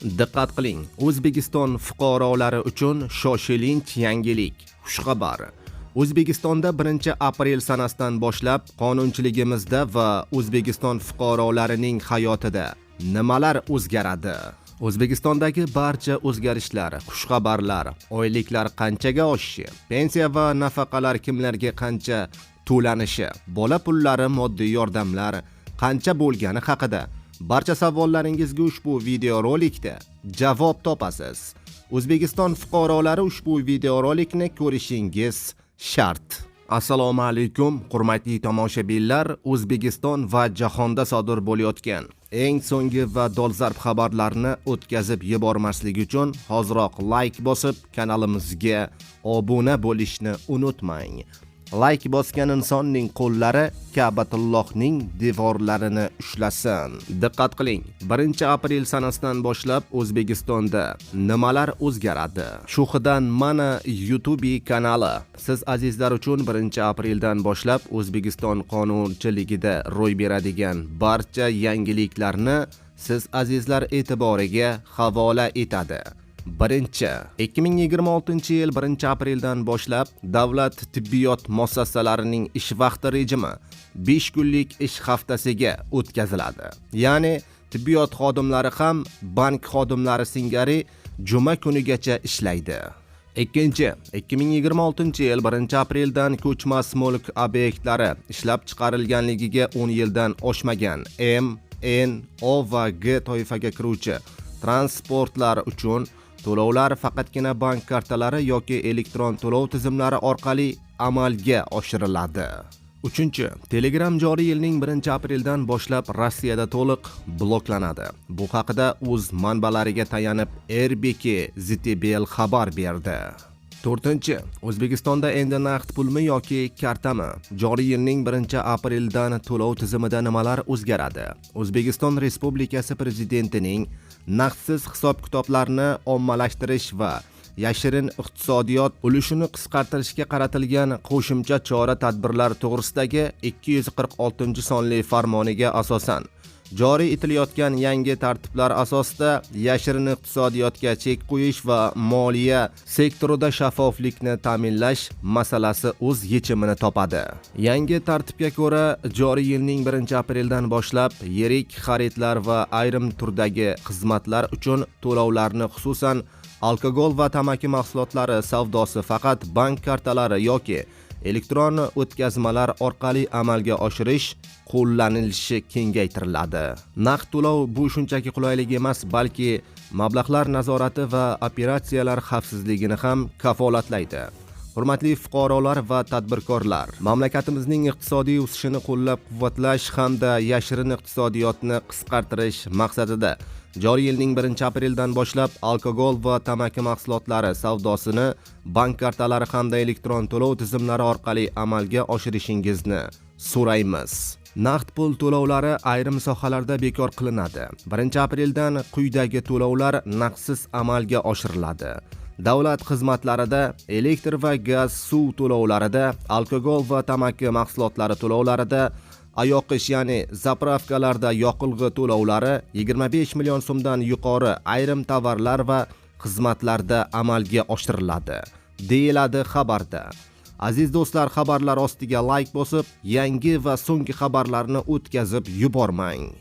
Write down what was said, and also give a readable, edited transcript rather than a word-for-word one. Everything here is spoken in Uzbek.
Diqqat qiling, O'zbekiston fuqarolari uchun shoshilinch yangilik. Xushxabar. O'zbekistonda 1-aprel sanasidan boshlab qonunchiligimizda va O'zbekiston fuqarolarining hayotida nimalar o'zgaradi? O'zbekistondagi barcha o'zgarishlar, xushxabarlar, oyliklar qanchaga oshishi, pensiya va nafaqalar kimlarga qancha to'lanishi, bola pullari, moddiy yordamlar qancha bo'lgani haqida barcha savollaringizga ushbu videorolikda javob topasiz. O'zbekiston fuqarolari ushbu videorolikni ko'rishingiz shart. Assalomu alaykum, hurmatli tomoshabinlar. O'zbekiston va jahonda sodir bo'layotgan eng so'nggi va dolzarb xabarlarni o'tkazib yubormaslik uchun hoziroq like bosib, kanalimizga obuna bo'lishni unutmang. Like bosgan insonning qo'llari Ka'batullohning devorlarini ushlasin. Diqqat qiling, 1-aprel sanasidan boshlab O'zbekistonda nimalar o'zgaradi? Shuhidan mana YouTube kanali. Siz azizlar uchun 1-apreldan boshlab O'zbekiston qonunchiligida ro'y beradigan barcha yangiliklarni siz azizlar e'tiboriga havola etadi. 2026-yil 1-apreldan boshlab davlat tibbiyot muassasalarining ish vaqti rejimi 5 kunlik ish haftasiga o'tkaziladi. Ya'ni tibbiyot xodimlari ham bank xodimlari singari juma kunigacha ishlaydi. 2026-yil 1-apreldan ko'chmas mulk obyektlari ishlab chiqarilganligiga 10 yildan oshmagan M, N, O va G toifaga kiruvchi transportlar uchun to'lovlar faqatgina bank kartalari yoki elektron to'lov tizimlari orqali amalga oshiriladi. 3. Telegram joriy yilning 1-apreldan boshlab Rossiyada to'liq bloklanadi. Bu haqida o'z manbalariga tayanib RBK ZTBL xabar berdi. 4. O'zbekistonda endi naqd pulmi yoki kartami? Joriy yilning 1-apreldan to'lov tizimida nimalar o'zgaradi? O'zbekiston Respublikasi Prezidentining naqdsiz hisob-kitoblarni ommalashtirish va yashirin iqtisodiyot ulushini qisqartirishga qaratilgan qo'shimcha chora-tadbirlar to'g'risidagi 246-sonli farmoniga asosan joriy etilayotgan yangi tartiblar asosida yashirin iqtisodiyotga chek qo'yish va moliya sektorida shaffoflikni ta'minlash masalasi o'z yechimini topadi. Yangi tartibga ko'ra, joriy yilning 1-apreldan boshlab yirik xaridlar va ayrim turdagi xizmatlar uchun to'lovlarni, xususan alkogol va tamaki mahsulotlari savdosi faqat bank kartalari yoki elektron o'tkazmalar orqali amalga oshirish qo'llanilishi kengaytiriladi. Naqd to'lov bu shunchaki qulaylik emas, balki mablag'lar nazorati va operatsiyalar xavfsizligini ham kafolatlaydi. Hurmatli fuqarolar va tadbirkorlar, mamlakatimizning iqtisodiy o'sishini qo'llab-quvvatlash hamda yashirin iqtisodiyotni qisqartirish maqsadida joriy yilning 1-apreldan boshlab alkogol va tamaki mahsulotlari savdosini bank kartalari hamda elektron to'lov tizimlari orqali amalga oshirishingizni so'raymiz. Naqd pul to'lovlari ayrim sohalarda bekor qilinadi. 1-apreldan quyidagi to'lovlar naqdsiz amalga oshiriladi. Davlat xizmatlarida, elektr va gaz, suv to'lovlarida, alkogol va tamaki mahsulotlari to'lovlarida, ayoqish ya'ni zapravkalarda yoqilg'i to'lovlari 25 million so'mdan yuqori ayrim tovarlar va xizmatlarda amalga oshiriladi, deyiladi xabarda. Aziz do'stlar, xabarlar ostiga like bosib, yangi va so'nggi xabarlarni o'tkazib yubormang.